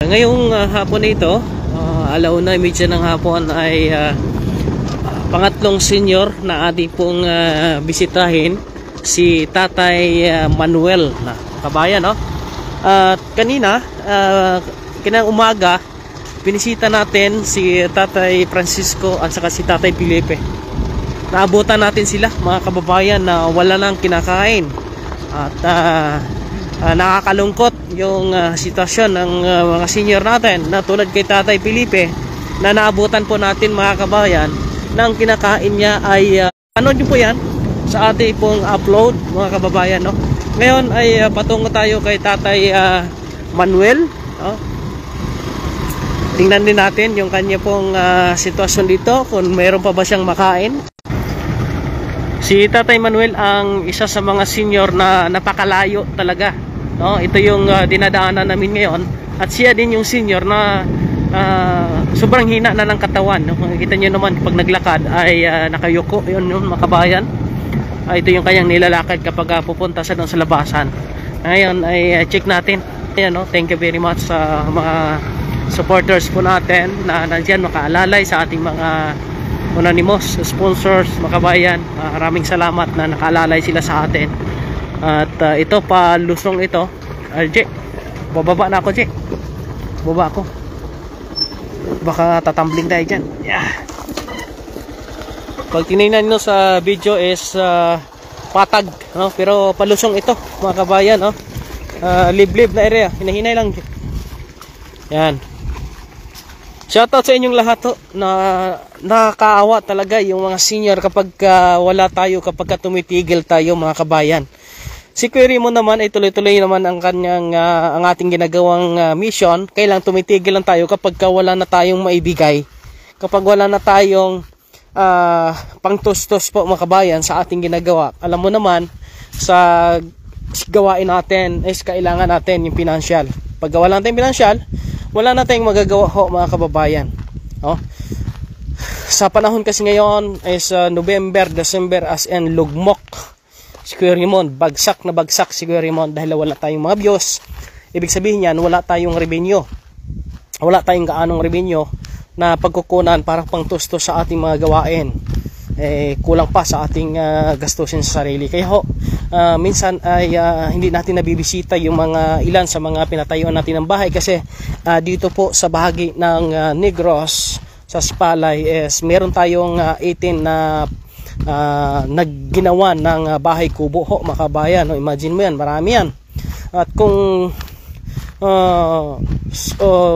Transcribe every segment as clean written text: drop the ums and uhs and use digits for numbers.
Ngayong hapon na ito, alauna medya ng hapon ay pangatlong senior na ating pong bisitahin, si Tatay Manuel na kabayan, no? At kanina, kinang umaga, pinisita natin si Tatay Francisco at saka si Tatay Felipe. Naabutan natin sila, mga kababayan, na wala nang kinakain. At nakakalungkot yung sitwasyon ng mga senior natin, na tulad kay Tatay Felipe, na naabutan po natin, mga kabayan, na ang kinakain niya ay ano nyo po yan sa ating pong upload, mga kababayan, no? Ngayon ay patungo tayo kay Tatay Manuel, no? Tingnan din natin yung kanya pong sitwasyon dito, kung mayroon pa ba siyang makain. Si Tatay Manuel ang isa sa mga senior na napakalayo talaga, no? Ito yung dinadaanan namin ngayon, at siya din yung senior na sobrang hina na ng katawan, no? Makikita nyo naman pag naglakad ay nakayuko, yun makabayan. Ito yung kanyang nilalakad kapag pupunta sa doon sa labasan. Ngayon ay check natin. Ayan, no? Thank you very much sa mga supporters po natin na nandiyan makaalalay sa ating mga anonymous sponsors, makabayan. Maraming salamat na nakaalalay sila sa atin. At ito pa lusong ito. Jay, bababa na ako, Jay. Baba ako. Baka tatambling tayo dyan. Yeah. Pag tinignan nyo sa video is patag, no? Pero palusong ito, mga kabayan, no? Liblib na area, hinahinay lang. Yan. Shoutout sa inyong lahat, to, na nakakaawa talaga yung mga senior kapag wala tayo, kapag tumitigil tayo, mga kabayan. Si Kuya Raymond naman ay tuloy-tuloy naman ang kanyang ang ating ginagawang mission. Kailang tumitigil lang tayo kapag wala na tayong maibigay, kapag wala na tayong pangtustos po, mga kabayan, sa ating ginagawa. Alam mo naman, sa gawain natin is kailangan natin yung financial. Pag wala natin financial, wala na tayong magagawa ho, mga kababayan. Oh. Sa panahon kasi ngayon is November, December, as in lugmok si Kuya Raymond. Bagsak na bagsak si Kuya Raymond dahil wala tayong mga views. Ibig sabihin yan, wala tayong revenue. Wala tayong gaanong revenue na pagkukunan para pangtusto sa ating mga gawain. Kulang pa sa ating gastusin sa sarili. Kaya ho, minsan ay hindi natin nabibisita yung mga ilan sa mga pinatayuan natin ng bahay, kasi dito po sa bahagi ng Negros sa Sipalay is meron tayong 18 na nagginawa ng bahay kubo ho, mga kabayan, no? Imagine mo yan, marami yan. At kung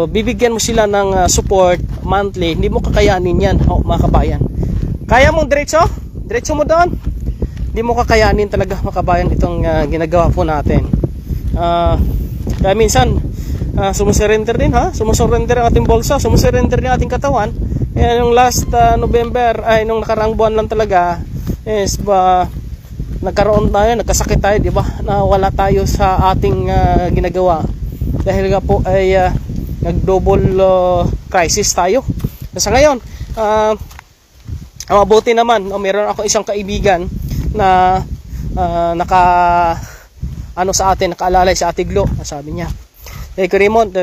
bibigyan mo sila ng support monthly, hindi mo kakayanin yan, ho, mga kabayan. Kaya mong diretso mo doon, hindi mo kakayanin talaga, mga kabayan, itong ginagawa po natin. Kaya minsan sumusurrender din, sumusurrender ang ating bolsa, sumusurrender din ang ating katawan. Yung last November, ay nung nakaraang buwan lang talaga, is nagkaroon tayo, nagkasakit tayo, di ba, na wala tayo sa ating ginagawa, dahil nga po ay nag-double crisis tayo. Sa ngayon, mabuti naman, meron ako isang kaibigan na sa atin, nakaalalay sa Atiglo. Sabi niya, hey Kuya Raymond,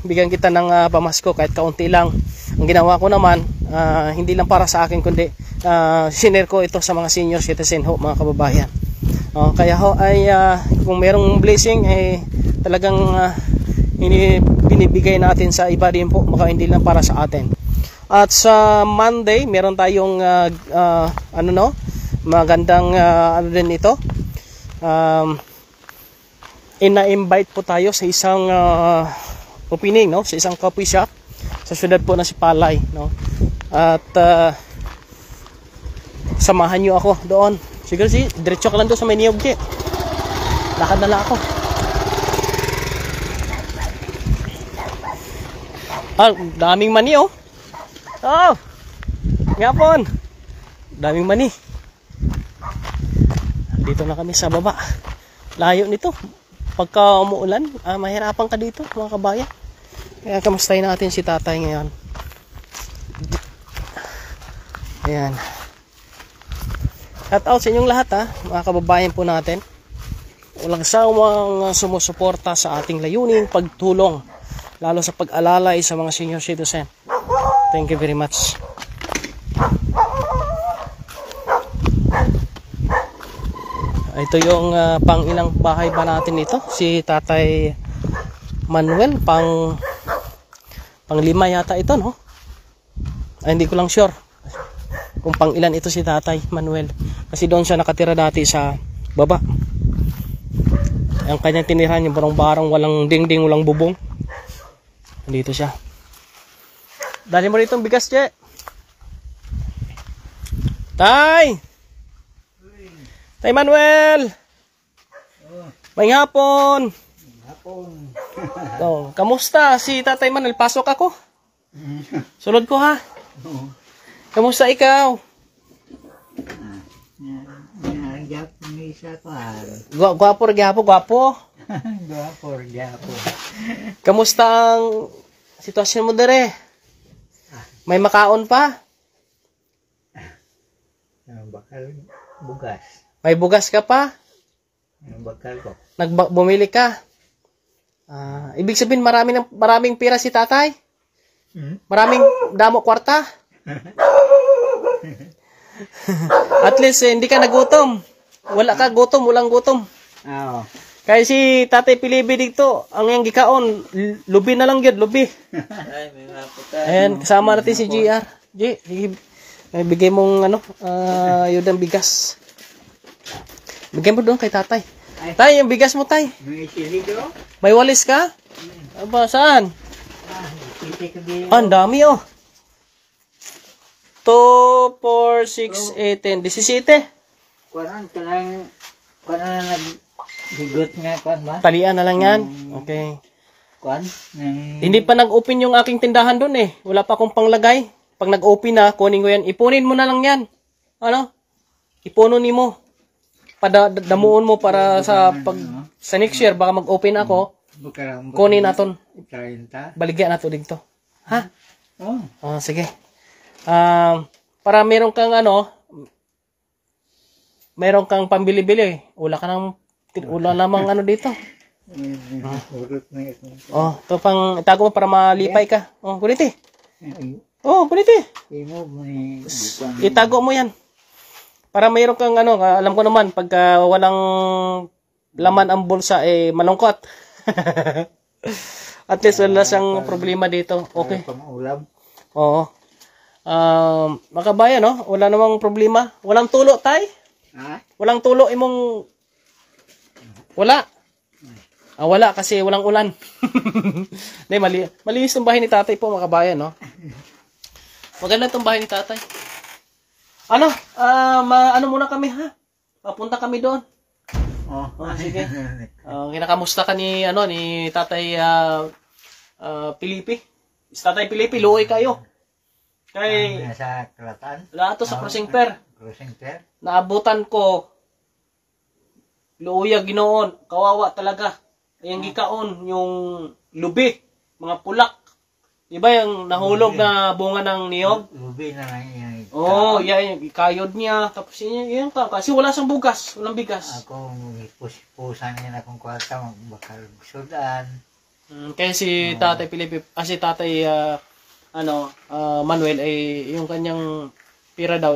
bigyan kita ng pamasko kahit kaunti lang. Ang ginawa ko naman, hindi lang para sa akin, kundi sinare ko ito sa mga senior citizen ho, mga kababayan. Kaya ho ay kung merong blessing ay talagang binibigay natin sa iba din po, maka hindi lang para sa atin. At sa Monday, meron tayong magandang din ito. Ina-invite po tayo sa isang opening, no? Sa isang coffee shop sa syudad po na Sipalay, no? At samahan nyo ako doon. Siguro diretso ka lang doon sa may niyog, lakad na lang ako. Daming mani, oh. Ngapon, daming mani. Dito na kami sa baba. Layo nito. Pagka umuulan, mahirapan ka dito, mga kabayan. Kaya kamustahin natin si tatay ngayon. Ayan. Shout out sa inyong lahat, mga kababayan po natin. Walang sawang sumusuporta sa ating layuning pagtulong lalo sa pag-alalay sa mga senior citizen. Thank you very much. Ito yung pang-ilang bahay ba natin ito? Si Tatay Manuel, pang-lima yata ito, no? Ay, hindi ko lang sure kung pang-ilan ito si Tatay Manuel. Kasi doon siya nakatira dati sa baba. Ang kanyang tinirahan yung barong-barong, walang dingding, walang bubong. Dito siya. Dali mo rito ang bigas, Che. Tay! Tay Manuel! May hapon! Oh, kamusta si Tatay Manuel? Pasok ako. Sulod ko ha. Kamusta ikaw? Gwapo, gwapo. Kamusta ang sitwasyon mo dere? May makaon pa? Bakal bugas. May bugas ka pa? Bakal ko. Bumili ka? Ibig sabihin maraming pira si tatay? Maraming damo kwarta? At least hindi ka nagutom. Wala ka gutom, walang gutom. Oo. Kaya si Tatay Pilibi dito, ang yung gikaon, lubi na lang yun, lubi. Ay, may maputa. Ayan, kasama natin si GR. G, bigay mong yun bigas. Bigay mo doon kay tatay. Tay, yung bigas mo, tay. May silido? May walis ka? Aba, saan? Ang dami, oh. 2, 4, 6, 8, 10, 17. Kuan na naghigot nga, kuan ba? Talian na lang yan. Okay. Kuan? Hindi pa nag-open yung aking tindahan doon eh. Wala pa akong panglagay. Pag nag-open na, kunin ko yan. Ipunin mo na lang yan. Ano? Ipunin mo. Damuon mo para sa next year, baka mag-open ako. Kunin natin. 30. Baligyan natin dito. Ha? Oh. Oh, sige. Para meron kang meron kang pambili-bili. Wala namang dito. Oh, ito pang itago mo para malipay ka. Oh, kuniti. Oh, kuniti. Itago mo yan. Para mayroon kang alam ko naman, pagka walang laman ang bulsa, malungkot. At least wala siyang problema dito. Okay. Oo. Mga kabayan, no? Wala namang problema. Walang tulo, tay? Ha? Walang tulo imong... Wala. Wala kasi walang ulan. Hindi, malinis itong bahay ni tatay po, mga kabayan, no? Maganda itong bahay ni tatay. Ano muna kami, ha? Papunta kami doon. Oh, sige. Kinakamusta ka ni tatay Pilipi. Si tatay Pilipi, luoy kayo. Kay nasa Kalatan? lato sa Crossing Per. Crossing Per? Naabutan ko. Luoya ginoon. Kawawa talaga. Yung gikaon, yung lubi. Mga pulak. Diba yung nahulog na bunga ng niyog? Lubi na lang yan. Oo, yan. Yung kayod niya. Tapos yun ka. Kasi wala siyang bugas. Walang bigas. Ako, pusan niya na kung kwarta, bakal sudan. Kaya si Tatay Pilipi, si Tatay Manuel ay yung kanyang pira daw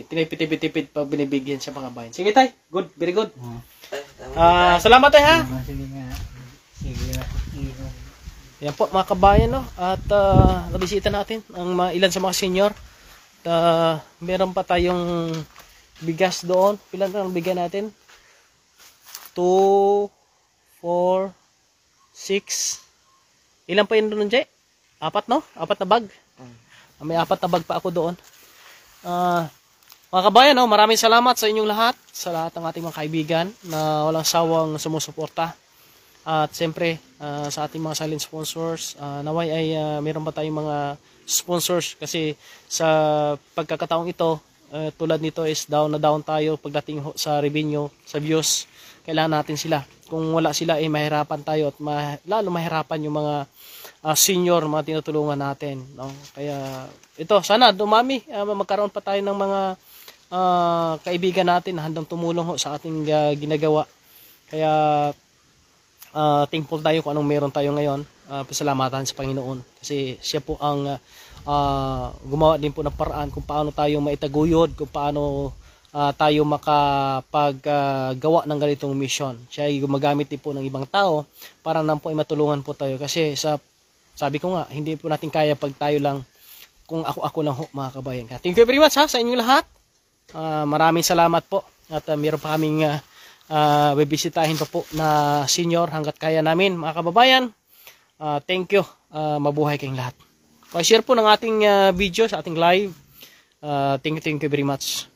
tinipid-tipid pag binibigyan sa mga bayan. Sige tay, good, very good. Salamat tay ha. Sige nga. Sige nga. Yan po mga kabayan, no? At nabisita natin ang ilan sa mga senior. Meron pa tayong bigas doon. Ilan ang bigyan natin? 2, 4, 6. Ilan pa yun doon, Jay? 4, no? 4 na bag. May 4 na bag pa ako doon. Mga kabayan, no? Maraming salamat sa inyong lahat. Sa lahat ng ating mga kaibigan na walang sawang sumusuporta. At siyempre, sa ating mga silent sponsors, naway ay meron pa tayong mga sponsors. Kasi sa pagkakataong ito, tulad nito is down na down tayo pagdating sa revenue, sa views. Kailangan natin sila. Kung wala sila, mahirapan tayo at lalo mahirapan yung mga senior, mga tinutulungan natin, no? Kaya ito, sana dumami, magkaroon pa tayo ng mga kaibigan natin na handang tumulong sa ating ginagawa. Kaya thankful tayo kung anong meron tayo ngayon. pasalamatan sa Panginoon kasi siya po ang gumawa din po ng paraan kung paano tayo maitaguyod, kung paano tayo makapaggawa ng ganitong mission. Siya ay gumagamit din po ng ibang tao para naman po ay matulungan po tayo kasi sabi ko nga, hindi po natin kaya pag tayo lang, kung ako lang ho, mga kabayan. Thank you very much sa inyong lahat. Maraming salamat po at meron pa kaming bibisitahin pa po na senior hanggat kaya namin, mga kababayan. Thank you. Mabuhay kayong lahat. Pa-share po ng ating video sa ating live. Thank you very much.